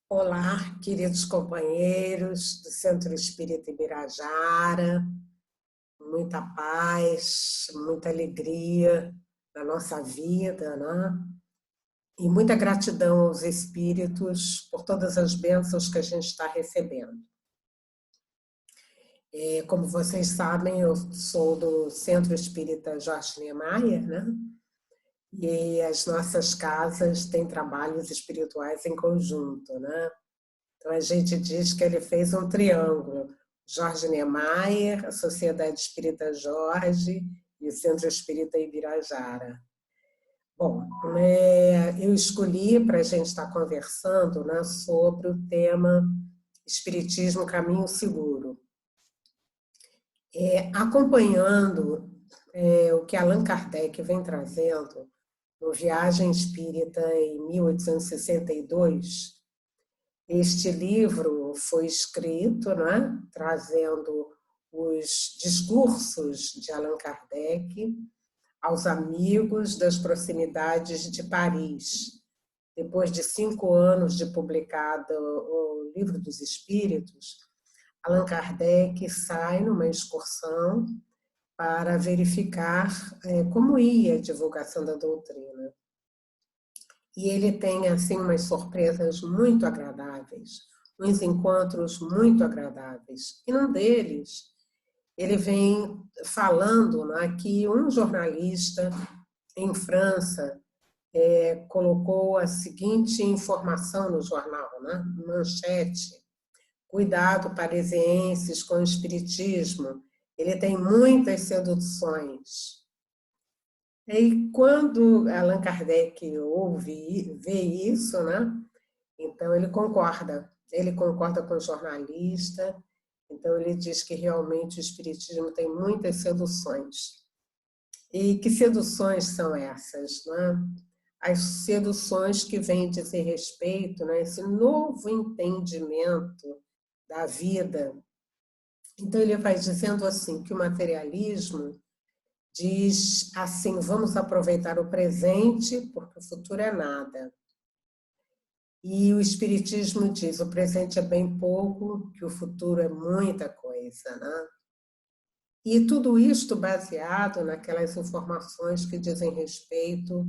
Olá, queridos companheiros do Centro Espírita Ibirajara, muita paz, muita alegria na nossa vida, né? E muita gratidão aos espíritos por todas as bênçãos que a gente está recebendo. Como vocês sabem, eu sou do Centro Espírita Jorge Niemeyer, né? E as nossas casas têm trabalhos espirituais em conjunto, né? Então, a gente diz que ele fez um triângulo: Jorge Niemeyer, a Sociedade Espírita Jorge e o Centro Espírita Ibirajara. Bom, eu escolhi para a gente estar conversando, né, sobre o tema Espiritismo Caminho Seguro. Acompanhando o que Allan Kardec vem trazendo no Viagem Espírita em 1862, este livro foi escrito, né, trazendo os discursos de Allan Kardec aos amigos das proximidades de Paris. Depois de 5 anos de publicado o Livro dos Espíritos, Allan Kardec sai numa excursão para verificar como ia a divulgação da doutrina. E ele tem assim umas surpresas muito agradáveis, uns encontros muito agradáveis. E num deles, ele vem falando, né, que um jornalista em França colocou a seguinte informação no jornal, né, manchete: cuidado, parisienses, com o espiritismo, ele tem muitas seduções. E quando Allan Kardec vê isso, né? Então ele concorda com o jornalista, então ele diz que realmente o espiritismo tem muitas seduções. E que seduções são essas, né? As seduções que vêm dizer respeito, né, esse novo entendimento da vida. Então ele vai dizendo assim que o materialismo diz assim: vamos aproveitar o presente, porque o futuro é nada. E o Espiritismo diz: o presente é bem pouco, que o futuro é muita coisa, né? E tudo isto baseado naquelas informações que dizem respeito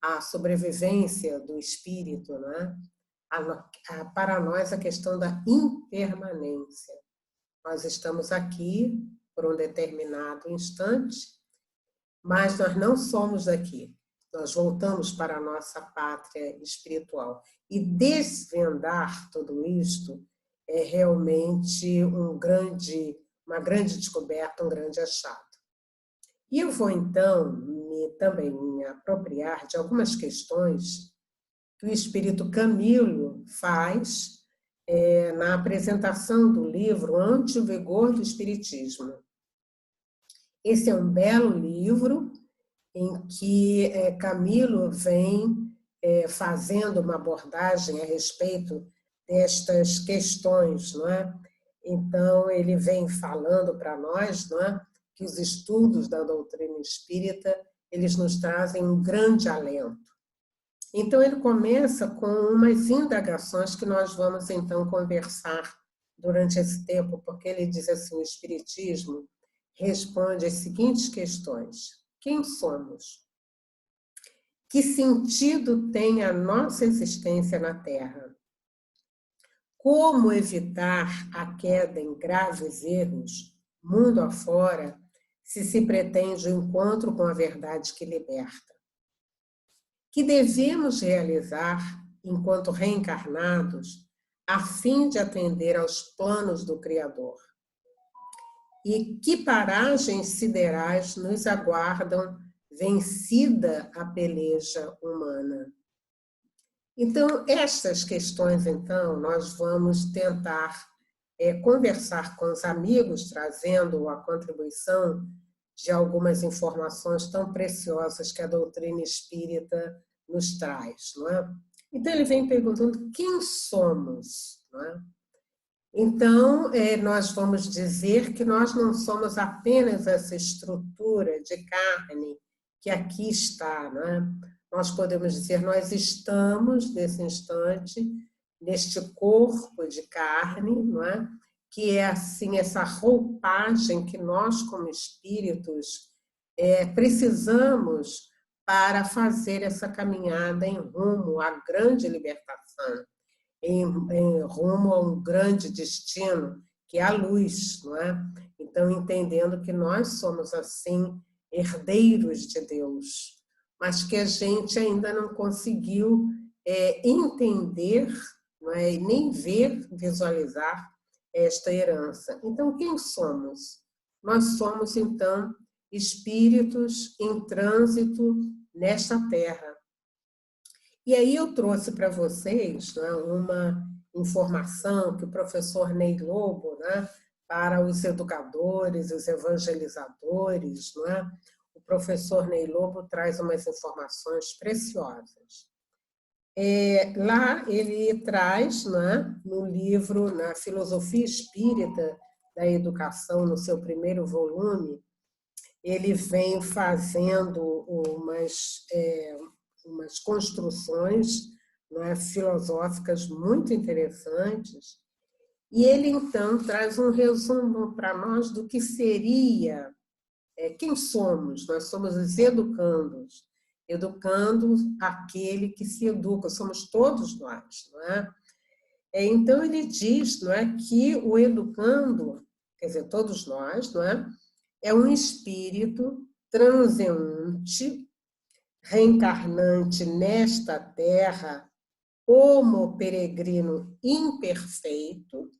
à sobrevivência do espírito, né? Para nós, a questão da impermanência. Nós estamos aqui por um determinado instante, mas nós não somos daqui. Nós voltamos para a nossa pátria espiritual. E desvendar tudo isto é realmente uma grande descoberta, um grande achado. E eu vou, então, também me apropriar de algumas questões que o Espírito Camilo faz na apresentação do livro Ante o Vigor do Espiritismo. Esse é um belo livro em que Camilo vem fazendo uma abordagem a respeito destas questões, não é? Então, ele vem falando para nós, não é, que os estudos da doutrina espírita, eles nos trazem um grande alento. Então, ele começa com umas indagações que nós vamos, então, conversar durante esse tempo, porque ele diz assim: o Espiritismo responde as seguintes questões: quem somos? Que sentido tem a nossa existência na Terra? Como evitar a queda em graves erros, mundo afora, se pretende o encontro com a verdade que liberta? Que devemos realizar, enquanto reencarnados, a fim de atender aos planos do Criador? E que paragens siderais nos aguardam, vencida a peleja humana? Então, estas questões, então, nós vamos tentar conversar com os amigos, trazendo a contribuição de algumas informações tão preciosas que a doutrina espírita nos traz, não é? Então, ele vem perguntando quem somos, não é? Então, nós vamos dizer que nós não somos apenas essa estrutura de carne que aqui está, não é? Nós podemos dizer, nós estamos, nesse instante, neste corpo de carne, não é? Que é assim essa roupagem que nós, como espíritos, precisamos para fazer essa caminhada em rumo à grande libertação, em rumo a um grande destino, que é a luz, não é? Então, entendendo que nós somos, assim, herdeiros de Deus, mas que a gente ainda não conseguiu entender, não é? Nem ver, visualizar esta herança. Então, quem somos? Nós somos, então, espíritos em trânsito nesta terra. E aí eu trouxe para vocês, né, uma informação que o professor Ney Lobo, né, para os educadores, os evangelizadores, né, o professor Ney Lobo traz umas informações preciosas. Lá ele traz, né, no livro, na Filosofia Espírita da Educação, no seu primeiro volume, ele vem fazendo umas construções, né, filosóficas muito interessantes, e ele, então, traz um resumo para nós do que seria, quem somos. Nós somos os educandos, educando aquele que se educa, somos todos nós, não é? Então, ele diz, não é, que o educando, quer dizer, todos nós, não é um espírito transeunte, reencarnante nesta terra, homo peregrino imperfeito,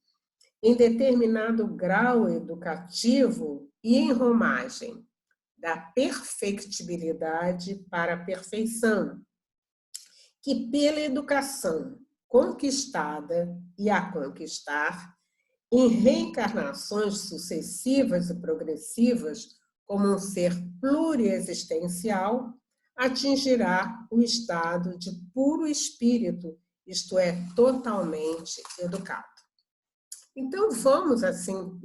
em determinado grau educativo e em romagem, da perfectibilidade para a perfeição, que pela educação conquistada e a conquistar, em reencarnações sucessivas e progressivas, como um ser pluriexistencial, atingirá o estado de puro espírito, isto é, totalmente educado. Então, vamos, assim,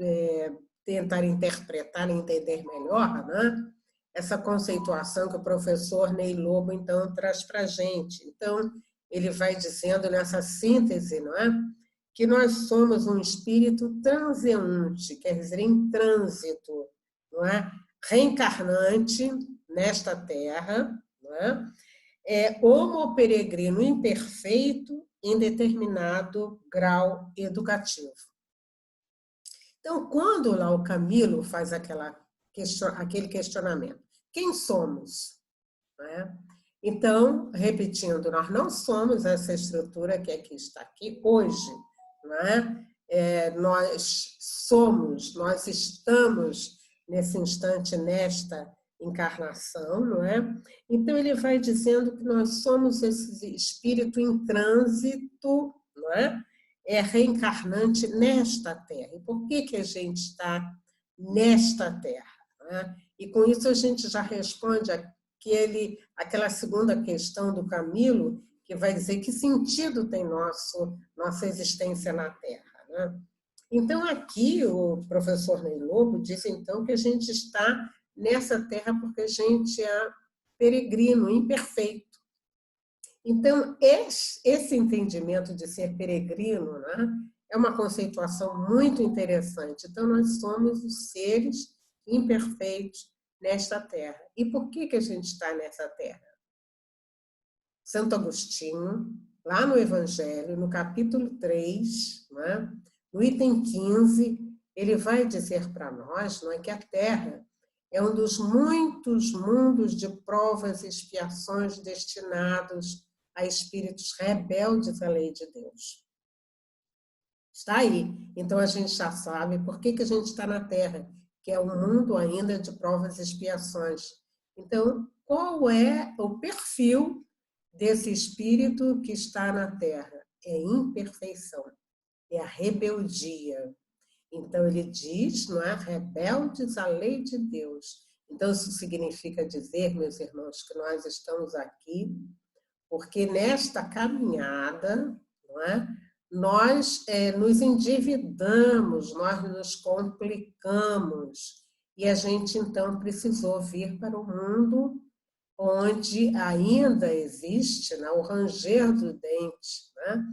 tentar interpretar e entender melhor, né, essa conceituação que o professor Ney Lobo, então, traz para a gente. Então, ele vai dizendo nessa síntese, não é, que nós somos um espírito transeunte, quer dizer, em trânsito, não é, reencarnante nesta terra, não é, homo peregrino imperfeito em determinado grau educativo. Então, quando lá o Camilo faz aquele questionamento, quem somos? Né? Então, repetindo, nós não somos essa estrutura que aqui está aqui hoje. Não é? Nós estamos nesse instante, nesta encarnação, não é? Então, ele vai dizendo que nós somos esse espírito em trânsito, não é? Reencarnante nesta terra. E por que a gente está nesta terra? Não é? E com isso a gente já responde aquela segunda questão do Camilo, que vai dizer que sentido tem nossa existência na Terra. Né? Então, aqui o professor Ney Lobo diz, então, que a gente está nessa Terra porque a gente é peregrino, imperfeito. Então, esse entendimento de ser peregrino, né, é uma conceituação muito interessante. Então, nós somos os seres imperfeitos nesta terra. E por que a gente está nessa terra? Santo Agostinho, lá no Evangelho, no capítulo 3, né, no item 15, ele vai dizer para nós, não é, que a terra é um dos muitos mundos de provas e expiações destinados a espíritos rebeldes à lei de Deus. Está aí. Então, a gente já sabe por que a gente está na Terra, que é um mundo ainda de provas e expiações. Então, qual é o perfil desse espírito que está na Terra? É imperfeição, é a rebeldia. Então, ele diz, não é? Rebeldes à lei de Deus. Então, isso significa dizer, meus irmãos, que nós estamos aqui porque nesta caminhada, não é, nós nos endividamos, nós nos complicamos, e a gente, então, precisou vir para o mundo onde ainda existe, né, o ranger do dente, né,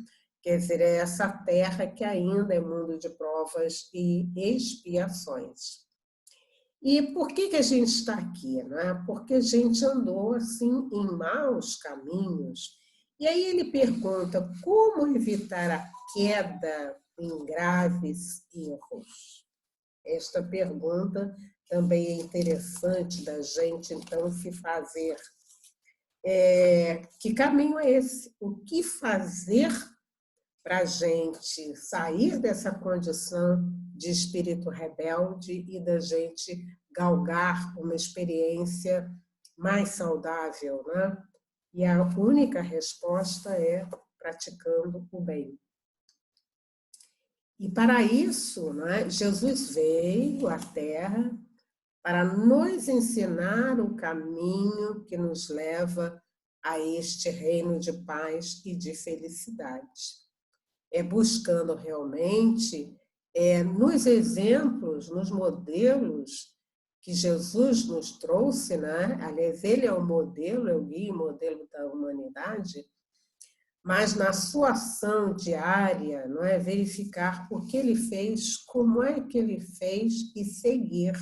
Quer dizer, é essa terra que ainda é mundo de provas e expiações. E por que a gente está aqui? Né? Porque a gente andou assim em maus caminhos. E aí ele pergunta como evitar a queda em graves erros. Esta pergunta também é interessante da gente, então, se fazer. Que caminho é esse? O que fazer para a gente sair dessa condição de espírito rebelde e da gente galgar uma experiência mais saudável, né? E a única resposta é praticando o bem. E para isso, né, Jesus veio à Terra para nos ensinar o caminho que nos leva a este reino de paz e de felicidade. Buscando realmente, nos exemplos, nos modelos que Jesus nos trouxe, né? Aliás, ele é o modelo, é o guia e modelo da humanidade, mas na sua ação diária, não é verificar o que ele fez, como é que ele fez e seguir,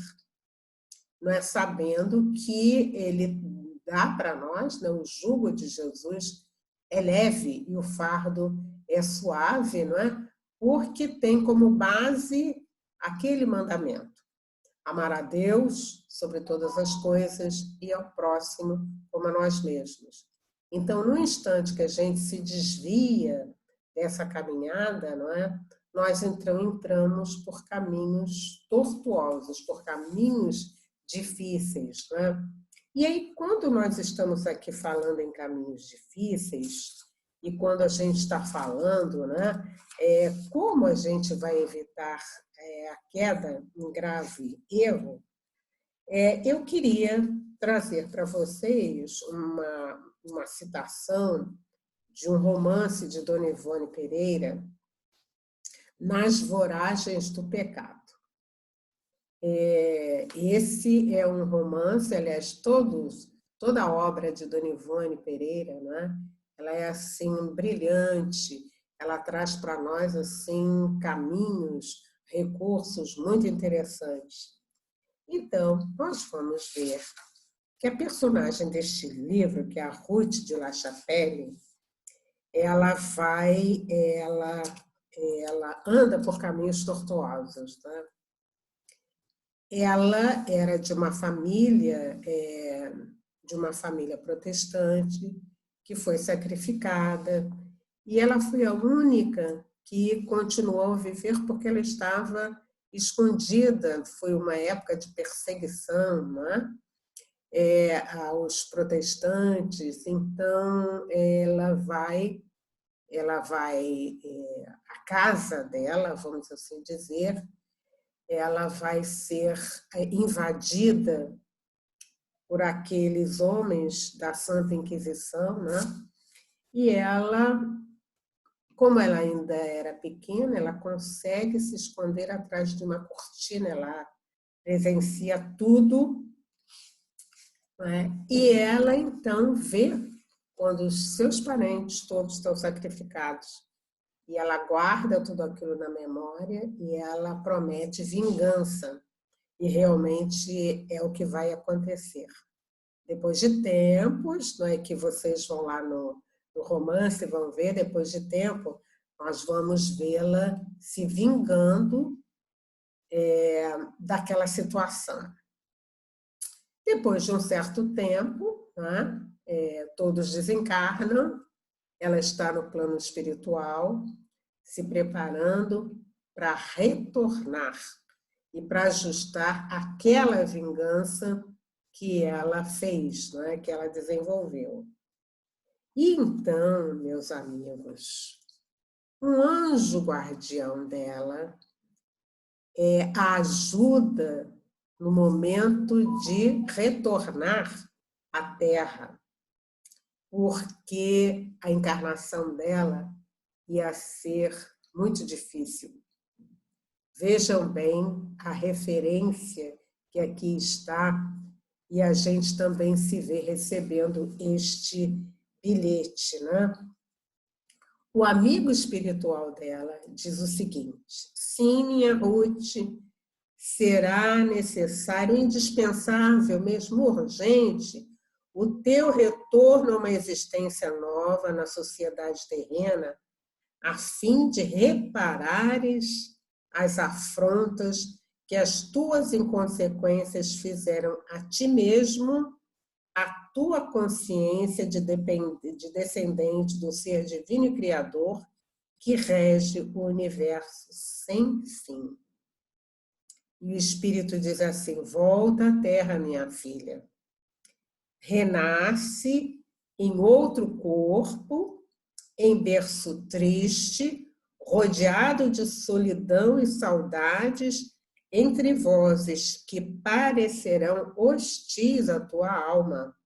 não é sabendo que ele dá para nós, né? O jugo de Jesus é leve e o fardo é suave, não é? Porque tem como base aquele mandamento: amar a Deus sobre todas as coisas e ao próximo como a nós mesmos. Então, no instante que a gente se desvia dessa caminhada, não é? Nós então entramos por caminhos tortuosos, por caminhos difíceis, não é? E aí, quando nós estamos aqui falando em caminhos difíceis, e quando a gente está falando, né, como a gente vai evitar a queda em grave erro, eu queria trazer para vocês uma citação de um romance de Dona Ivone Pereira, Nas Voragens do Pecado. Esse é um romance, aliás, toda a obra de Dona Ivone Pereira, né? Ela é assim brilhante, ela traz para nós assim caminhos, recursos muito interessantes. Então, nós vamos ver que a personagem deste livro, que é a Ruth de La Chapelle, ela anda por caminhos tortuosos, né? Ela era de uma família protestante que foi sacrificada e ela foi a única que continuou a viver porque ela estava escondida. Foi uma época de perseguição, né? Aos protestantes. Então a casa dela, vamos assim dizer, ela vai ser invadida por aqueles homens da Santa Inquisição, né? E ela, como ela ainda era pequena, ela consegue se esconder atrás de uma cortina, ela presencia tudo, né? E ela então vê quando os seus parentes todos estão sacrificados. E ela guarda tudo aquilo na memória e ela promete vingança. E realmente é o que vai acontecer. Depois de tempos, não é que vocês vão lá no romance, vão ver, depois de tempo, nós vamos vê-la se vingando daquela situação. Depois de um certo tempo, né, todos desencarnam, ela está no plano espiritual, se preparando para retornar e para ajustar aquela vingança que ela fez, né, que ela desenvolveu. E então, meus amigos, um anjo guardião dela a ajuda no momento de retornar à Terra, porque a encarnação dela ia ser muito difícil. Vejam bem a referência que aqui está, e a gente também se vê recebendo este bilhete, né? O amigo espiritual dela diz o seguinte: sim, minha Ruth, será necessário, indispensável, mesmo urgente, o teu retorno a uma existência nova na sociedade terrena, a fim de reparares as afrontas que as tuas inconsequências fizeram a ti mesmo, a tua consciência de descendente do ser divino e criador que rege o universo sem fim. E o Espírito diz assim: volta à terra, minha filha. Renasce em outro corpo, em berço triste, rodeado de solidão e saudades, entre vozes que parecerão hostis à tua alma,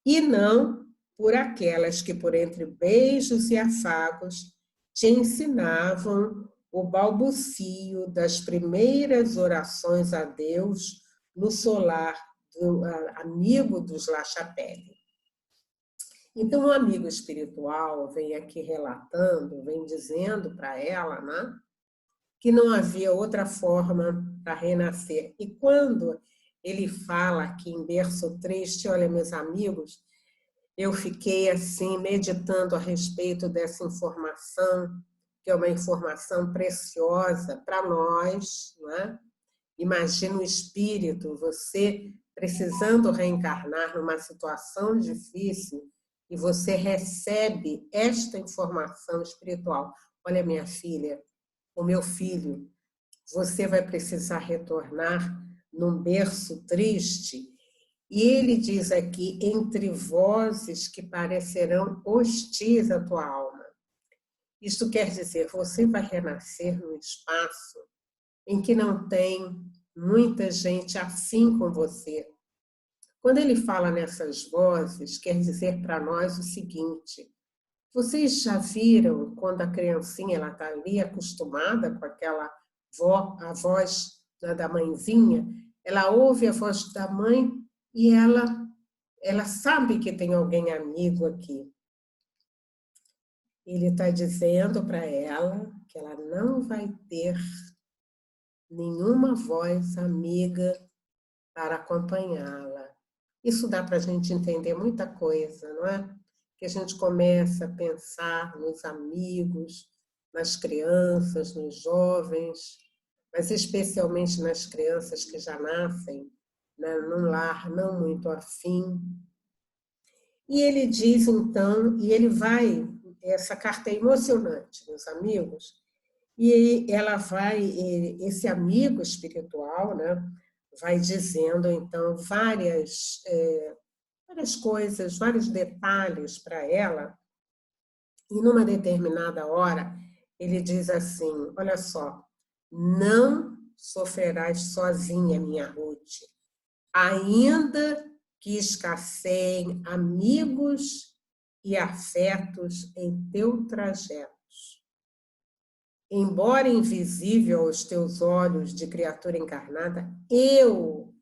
e não por aquelas que, por entre beijos e afagos, te ensinavam o balbucio das primeiras orações a Deus no solar do amigo dos La Chapelle. Então, o amigo espiritual vem aqui relatando, vem dizendo para ela, né, que não havia outra forma para renascer. E quando ele fala aqui em berço triste, olha, meus amigos, eu fiquei assim meditando a respeito dessa informação, que é uma informação preciosa para nós, né? Imagina o espírito, você precisando reencarnar numa situação difícil e você recebe esta informação espiritual. Olha, minha filha, o meu filho, você vai precisar retornar num berço triste. E ele diz aqui, entre vozes que parecerão hostis à tua alma. Isto quer dizer, você vai renascer num espaço em que não tem muita gente afim com você. Quando ele fala nessas vozes, quer dizer para nós o seguinte: vocês já viram quando a criancinha está ali acostumada com aquela a voz da mãezinha, ela ouve a voz da mãe e ela sabe que tem alguém amigo aqui. Ele está dizendo para ela que ela não vai ter nenhuma voz amiga para acompanhá-la. Isso dá para a gente entender muita coisa, não é? Que a gente começa a pensar nos amigos, nas crianças, nos jovens, mas especialmente nas crianças que já nascem, né, num lar não muito afim. E ele diz, então, e ele vai, essa carta é emocionante, meus amigos, e ela vai, esse amigo espiritual, né, vai dizendo, então, várias coisas, vários detalhes para ela, e numa determinada hora, ele diz assim, olha só, não sofrerás sozinha, minha Ruth, ainda que escasseiem amigos e afetos em teu trajeto. Embora invisível aos teus olhos de criatura encarnada, eu,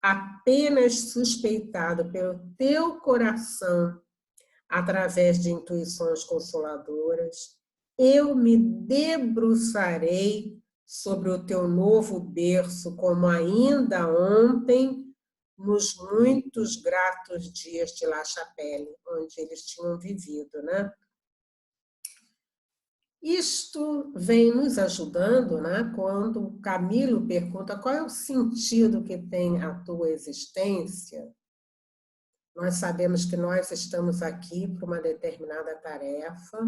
apenas suspeitado pelo teu coração, através de intuições consoladoras, eu me debruçarei sobre o teu novo berço, como ainda ontem, nos muitos gratos dias de La Chapelle, onde eles tinham vivido, né? Isto vem nos ajudando, né? Quando o Camilo pergunta qual é o sentido que tem a tua existência. Nós sabemos que nós estamos aqui para uma determinada tarefa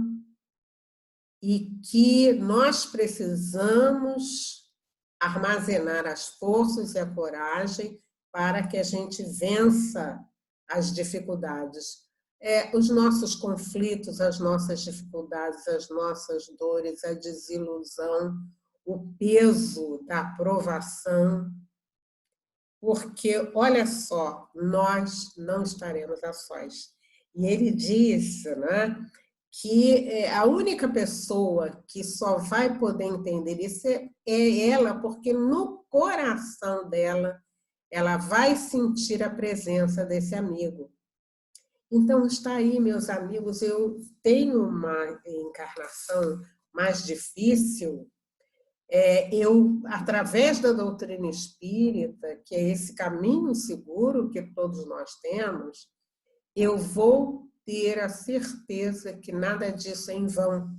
e que nós precisamos armazenar as forças e a coragem para que a gente vença as dificuldades. Os nossos conflitos, as nossas dificuldades, as nossas dores, a desilusão, o peso da aprovação, porque, olha só, nós não estaremos a sós. E ele disse, né, que a única pessoa que só vai poder entender isso é ela, porque no coração dela, ela vai sentir a presença desse amigo. Então, está aí, meus amigos, eu tenho uma encarnação mais difícil. Eu, através da doutrina espírita, que é esse caminho seguro que todos nós temos, eu vou ter a certeza que nada disso é em vão.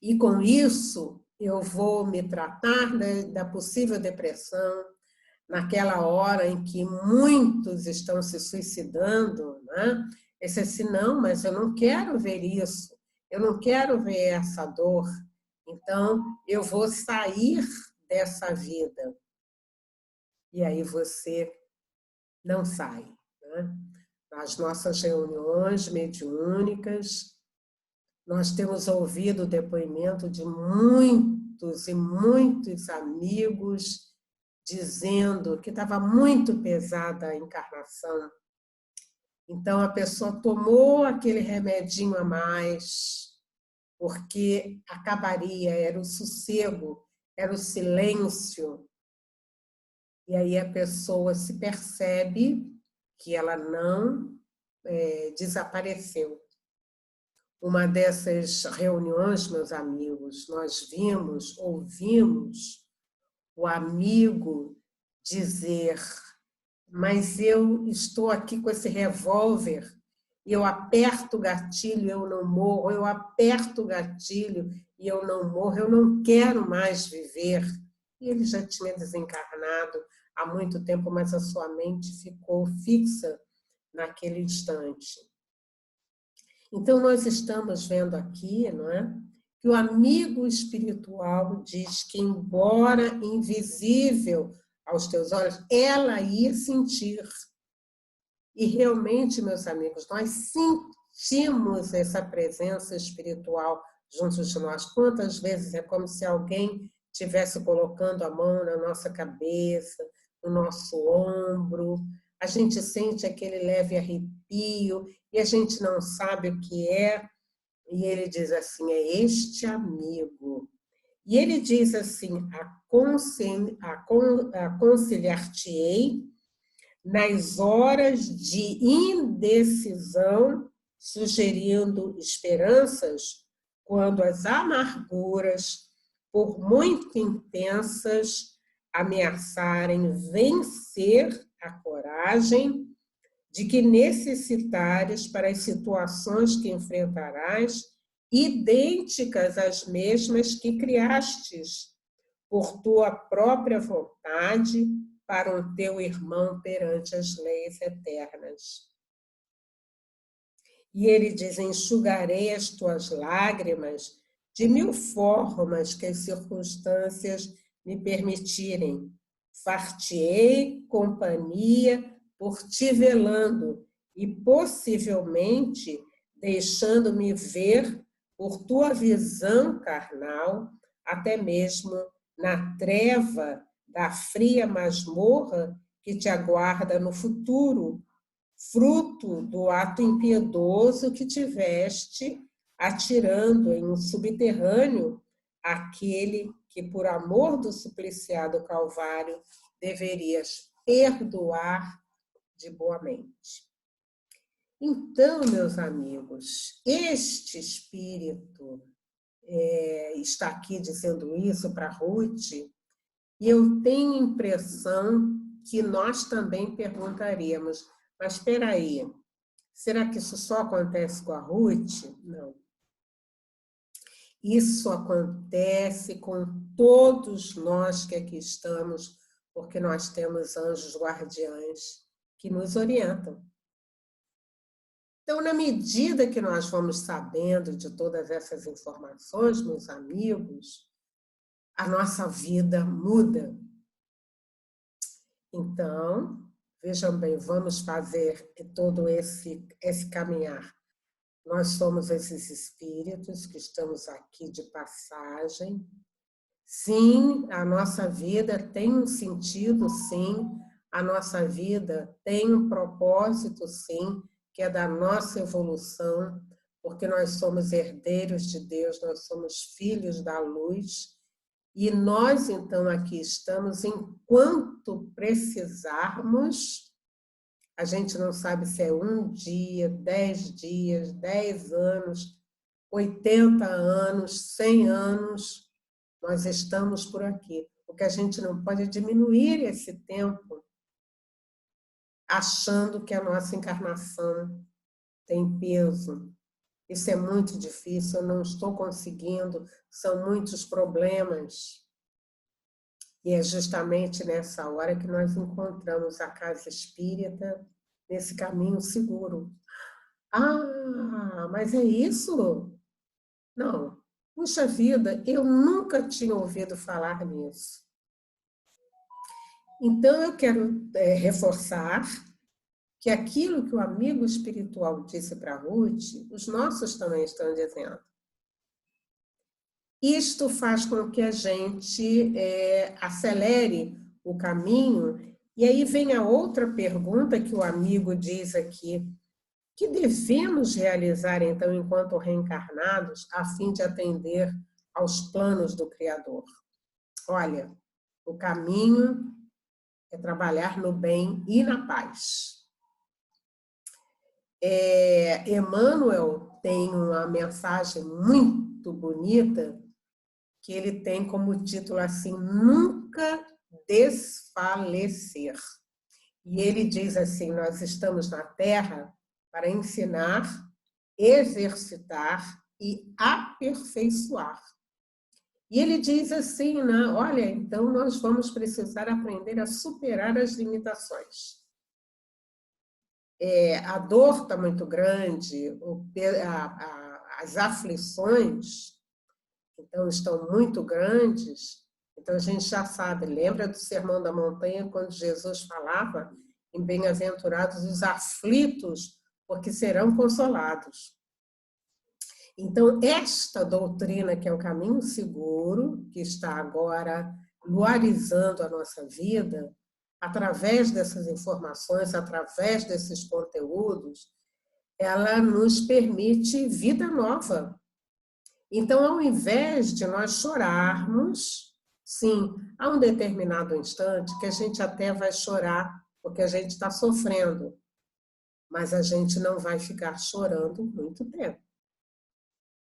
E com isso, eu vou me tratar da possível depressão, naquela hora em que muitos estão se suicidando, né? Esse assim, não, mas eu não quero ver isso, eu não quero ver essa dor, então eu vou sair dessa vida. E aí você não sai, né? Nas nossas reuniões mediúnicas, nós temos ouvido o depoimento de muitos e muitos amigos dizendo que estava muito pesada a encarnação. Então, a pessoa tomou aquele remedinho a mais, porque acabaria, era o sossego, era o silêncio. E aí a pessoa se percebe que ela não desapareceu. Uma dessas reuniões, meus amigos, nós ouvimos o amigo dizer: mas eu estou aqui com esse revólver, eu aperto o gatilho, eu não morro, eu aperto o gatilho e eu não morro, eu não quero mais viver. E ele já tinha desencarnado há muito tempo, mas a sua mente ficou fixa naquele instante. Então, nós estamos vendo aqui, não é? Que o amigo espiritual diz que, embora invisível aos teus olhos, ela ia sentir. E realmente, meus amigos, nós sentimos essa presença espiritual junto de nós. Quantas vezes é como se alguém estivesse colocando a mão na nossa cabeça, no nosso ombro, a gente sente aquele leve arrepio e a gente não sabe o que é. E ele diz assim, é este amigo. E ele diz assim, aconselhar-te-ei nas horas de indecisão, sugerindo esperanças, quando as amarguras, por muito intensas, ameaçarem vencer a coragem de que necessitares para as situações que enfrentarás, idênticas às mesmas que criastes, por tua própria vontade, para o teu irmão perante as leis eternas. E ele diz, enxugarei as tuas lágrimas de mil formas que as circunstâncias me permitirem. Far-te-ei companhia por ti velando e possivelmente deixando-me ver por tua visão carnal, até mesmo na treva da fria masmorra que te aguarda no futuro, fruto do ato impiedoso que tiveste atirando em um subterrâneo aquele que, por amor do supliciado Calvário, deverias perdoar de boa mente. Então, meus amigos, este espírito está aqui dizendo isso para Ruth, e eu tenho a impressão que nós também perguntaríamos, mas espera aí, será que isso só acontece com a Ruth? Não. Isso acontece com todos nós que aqui estamos, porque nós temos anjos guardiães que nos orientam. Então, na medida que nós vamos sabendo de todas essas informações, meus amigos, a nossa vida muda. Então, vejam bem, vamos fazer todo esse caminhar. Nós somos esses espíritos que estamos aqui de passagem. Sim, a nossa vida tem um sentido, sim. A nossa vida tem um propósito, sim, que é da nossa evolução, porque nós somos herdeiros de Deus, nós somos filhos da luz. E nós, então, aqui estamos enquanto precisarmos A gente não sabe se é 1 dia, 10 dias, 10 anos, 80 anos, 100 anos. Nós estamos por aqui. O que a gente não pode é diminuir esse tempo achando que a nossa encarnação tem peso. Isso é muito difícil, eu não estou conseguindo, são muitos problemas. E é justamente nessa hora que nós encontramos a casa espírita nesse caminho seguro. Ah, mas é isso? Não. Puxa vida, eu nunca tinha ouvido falar nisso. Então, eu quero reforçar que aquilo que o amigo espiritual disse para Ruth, os nossos também estão dizendo. Isto faz com que a gente acelere o caminho. E aí vem a outra pergunta que o amigo diz aqui. Que devemos realizar, então, enquanto reencarnados, a fim de atender aos planos do Criador? Olha, o caminho é trabalhar no bem e na paz. Emmanuel tem uma mensagem muito bonita que ele tem como título assim, nunca desfalecer. E ele diz assim, nós estamos na Terra para ensinar, exercitar e aperfeiçoar. E ele diz assim, né? Olha, então nós vamos precisar aprender a superar as limitações. A dor está muito grande, as aflições então estão muito grandes. Então a gente já sabe, lembra do Sermão da Montanha, quando Jesus falava em bem-aventurados os aflitos, porque serão consolados. Então, esta doutrina, que é o caminho seguro, que está agora luarizando a nossa vida, através dessas informações, através desses conteúdos, ela nos permite vida nova. Então, ao invés de nós chorarmos, sim, há um determinado instante que a gente até vai chorar, porque a gente está sofrendo, mas a gente não vai ficar chorando muito tempo.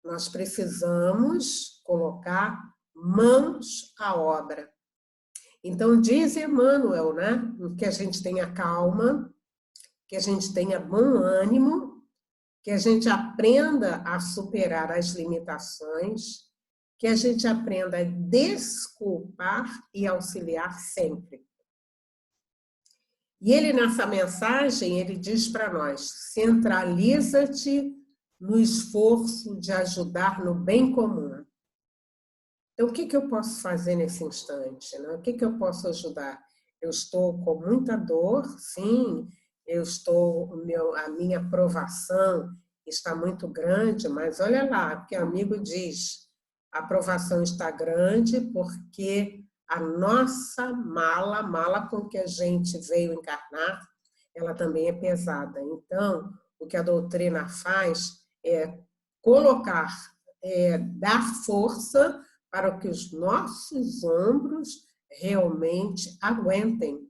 Nós precisamos colocar mãos à obra. Então, diz Emmanuel, né? Que a gente tenha calma, que a gente tenha bom ânimo, que a gente aprenda a superar as limitações, que a gente aprenda a desculpar e auxiliar sempre. E ele, nessa mensagem, ele diz para nós, centraliza-te no esforço de ajudar no bem comum. Então, o que eu posso fazer nesse instante? Né? O que eu posso ajudar? Eu estou com muita dor, sim, a minha provação está muito grande, mas olha lá, porque o amigo diz, a provação está grande porque a nossa mala com que a gente veio encarnar, ela também é pesada. Então, o que a doutrina faz é colocar, dar força para que os nossos ombros realmente aguentem.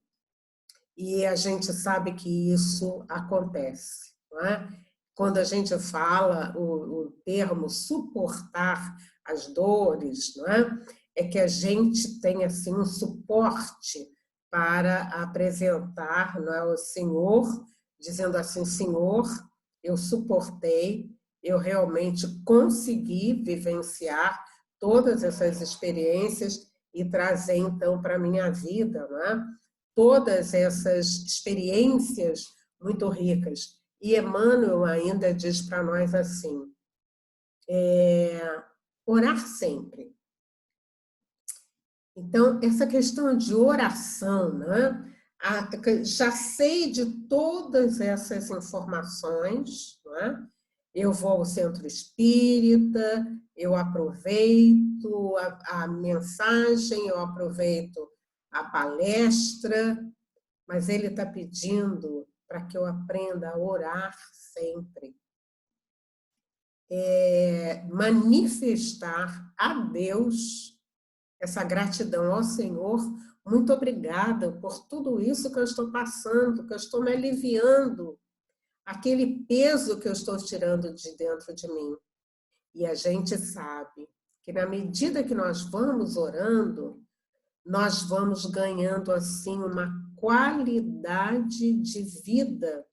E a gente sabe que isso acontece, não é? Quando a gente fala o termo suportar as dores, não é? É que a gente tem assim um suporte para apresentar, não é, o Senhor, dizendo assim, Senhor, eu suportei, eu realmente consegui vivenciar todas essas experiências e trazer então para a minha vida, não é? Todas essas experiências muito ricas. E Emmanuel ainda diz para nós assim, orar sempre. Então, essa questão de oração, né? Já sei de todas essas informações, né? Eu vou ao centro espírita, eu aproveito a mensagem, eu aproveito a palestra, mas ele está pedindo para que eu aprenda a orar sempre. Manifestar a Deus essa gratidão ao Senhor. Muito obrigada por tudo isso que eu estou passando, que eu estou me aliviando, aquele peso que eu estou tirando de dentro de mim. E a gente sabe que na medida que nós vamos orando, nós vamos ganhando assim uma qualidade de vida.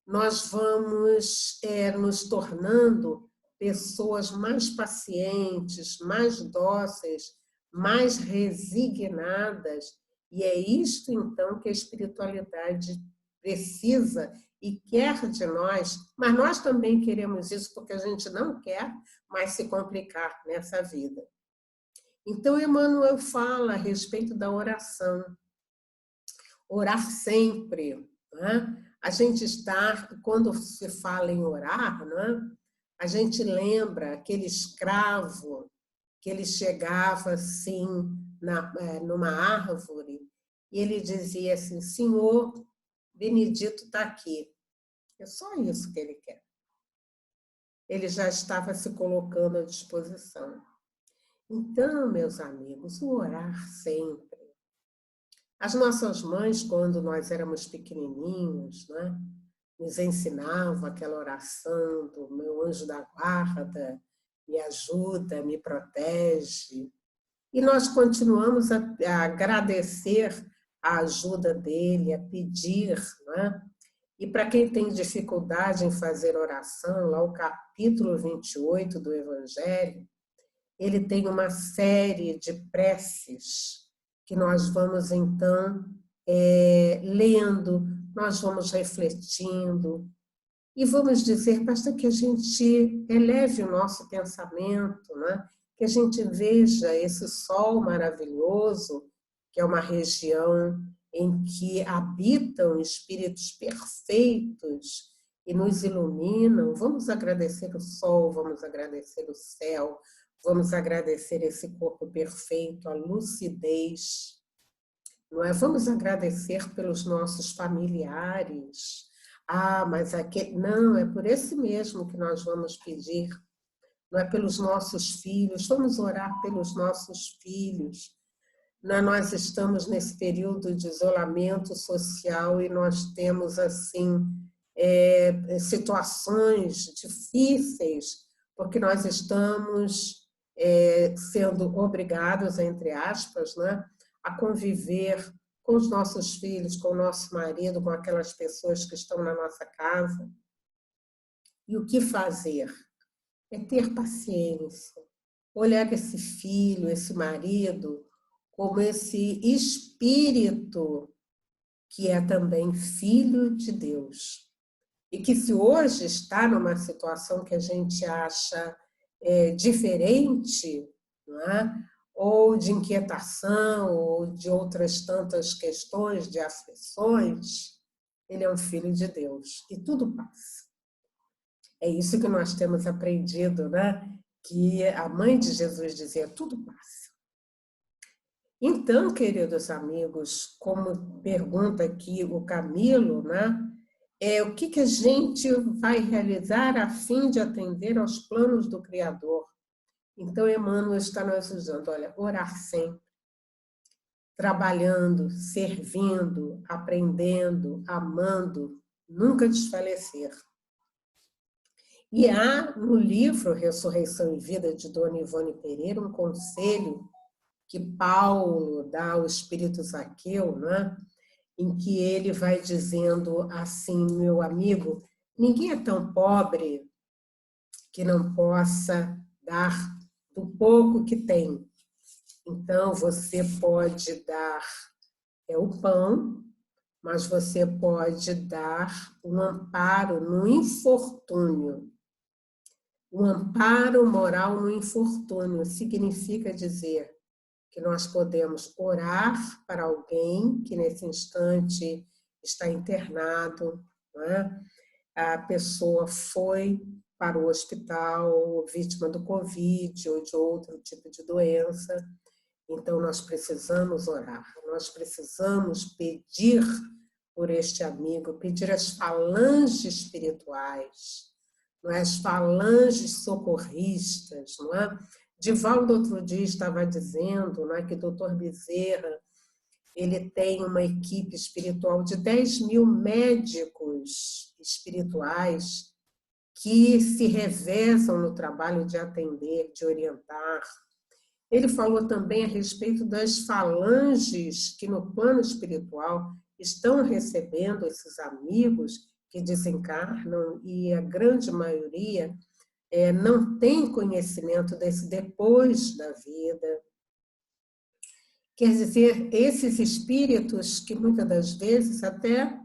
Nós vamos nos tornando pessoas mais pacientes, mais dóceis, mais resignadas. E é isto, então, que a espiritualidade precisa e quer de nós, mas nós também queremos isso porque a gente não quer mais se complicar nessa vida. Então, Emmanuel fala a respeito da oração. Orar sempre, né? A gente está, quando se fala em orar, né? A gente lembra aquele escravo que ele chegava assim numa árvore e ele dizia assim: Senhor, Benedito está aqui. É só isso que ele quer. Ele já estava se colocando à disposição. Então, meus amigos, o orar sempre. As nossas mães, quando nós éramos pequenininhos, né, nos ensinavam aquela oração do meu anjo da guarda, me ajuda, me protege. E nós continuamos a agradecer a ajuda dele, a pedir, né? E para quem tem dificuldade em fazer oração, lá o capítulo 28 do Evangelho, ele tem uma série de preces que nós vamos, então, lendo, nós vamos refletindo e vamos dizer, basta que a gente eleve o nosso pensamento, né? Que a gente veja esse sol maravilhoso, que é uma região em que habitam espíritos perfeitos e nos iluminam. Vamos agradecer o sol, vamos agradecer o céu, vamos agradecer esse corpo perfeito, a lucidez. Não é? Vamos agradecer pelos nossos familiares. Mas não, é por esse mesmo que nós vamos pedir. Não é pelos nossos filhos, vamos orar pelos nossos filhos. Nós estamos nesse período de isolamento social e nós temos, assim, situações difíceis, porque nós estamos sendo obrigados, entre aspas, né, a conviver com os nossos filhos, com o nosso marido, com aquelas pessoas que estão na nossa casa. E o que fazer? É ter paciência, olhar esse filho, esse marido, como esse espírito que é também filho de Deus. E que se hoje está numa situação que a gente acha diferente, não é? Ou de inquietação, ou de outras tantas questões, de aflições, ele é um filho de Deus. E tudo passa. É isso que nós temos aprendido, né? Que a mãe de Jesus dizia, tudo passa. Então, queridos amigos, como pergunta aqui o Camilo, né? O que a gente vai realizar a fim de atender aos planos do Criador? Então, Emmanuel está nos usando, olha, orar sempre, trabalhando, servindo, aprendendo, amando, nunca desfalecer. E há no livro Ressurreição e Vida, de Dona Ivone Pereira, um conselho que Paulo dá ao espírito Zaqueu, né? Em que ele vai dizendo assim, meu amigo, ninguém é tão pobre que não possa dar do pouco que tem. Então, você pode dar o pão, mas você pode dar um amparo no infortúnio. Um amparo moral no infortúnio significa dizer que nós podemos orar para alguém que nesse instante está internado, não é? A pessoa foi para o hospital vítima do Covid ou de outro tipo de doença. Então, nós precisamos orar, nós precisamos pedir por este amigo, pedir as falanges espirituais, não é? As falanges socorristas, não é? Divaldo outro dia estava dizendo, né, que o Dr. Bezerra ele tem uma equipe espiritual de 10.000 médicos espirituais que se revezam no trabalho de atender, de orientar. Ele falou também a respeito das falanges que no plano espiritual estão recebendo esses amigos que desencarnam e a grande maioria não tem conhecimento desse depois da vida. Quer dizer, esses espíritos que muitas das vezes até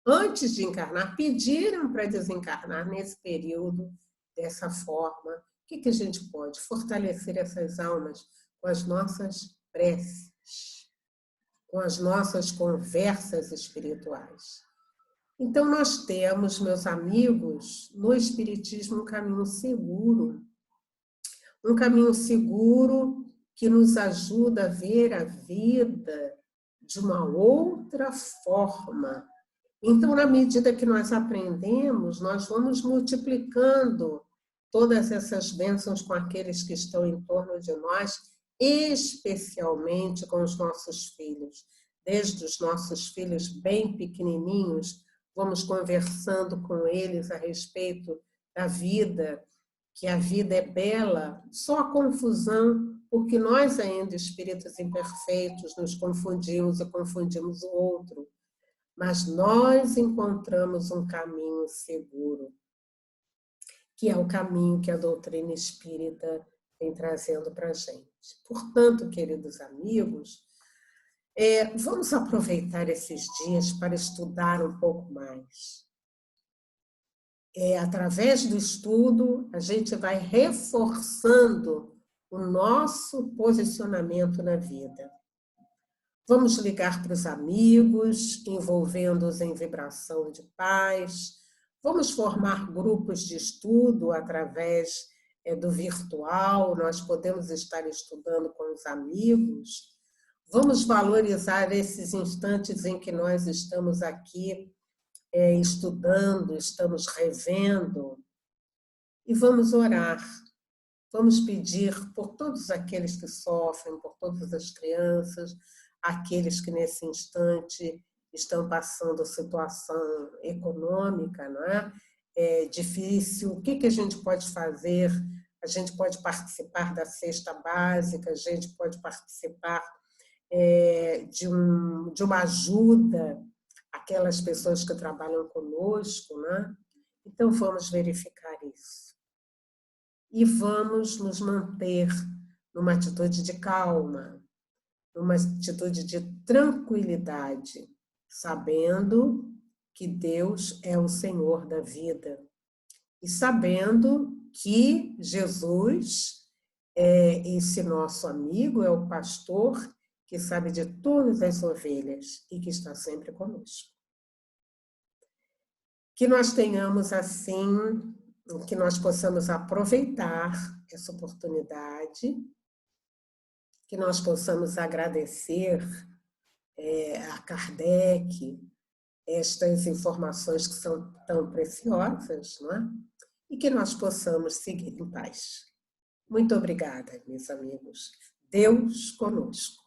antes de encarnar pediram para desencarnar nesse período dessa forma. O que a gente pode fortalecer essas almas com as nossas preces, com as nossas conversas espirituais? Então, nós temos, meus amigos, no Espiritismo um caminho que nos ajuda a ver a vida de uma outra forma. Então, na medida que nós aprendemos, nós vamos multiplicando todas essas bênçãos com aqueles que estão em torno de nós, especialmente com os nossos filhos. Desde os nossos filhos bem pequenininhos, vamos conversando com eles a respeito da vida, que a vida é bela, só a confusão, porque nós ainda, espíritos imperfeitos, nos confundimos e confundimos o outro. Mas nós encontramos um caminho seguro, que é o caminho que a doutrina espírita vem trazendo para a gente. Portanto, queridos amigos, vamos aproveitar esses dias para estudar um pouco mais. Através do estudo, a gente vai reforçando o nosso posicionamento na vida. Vamos ligar para os amigos, envolvendo-os em vibração de paz. Vamos formar grupos de estudo através do virtual. Nós podemos estar estudando com os amigos. Vamos valorizar esses instantes em que nós estamos aqui estudando, estamos revendo. E vamos orar. Vamos pedir por todos aqueles que sofrem, por todas as crianças, aqueles que nesse instante estão passando situação econômica, não é? Difícil. O que a gente pode fazer? A gente pode participar da cesta básica, a gente pode participar de uma ajuda àquelas pessoas que trabalham conosco, né? Então, vamos verificar isso. E vamos nos manter numa atitude de calma, numa atitude de tranquilidade, sabendo que Deus é o Senhor da vida e sabendo que Jesus esse nosso amigo, é o pastor que sabe de todas as ovelhas e que está sempre conosco. Que nós tenhamos assim, que nós possamos aproveitar essa oportunidade, que nós possamos agradecer a Kardec estas informações que são tão preciosas, não é? E que nós possamos seguir em paz. Muito obrigada, meus amigos. Deus conosco.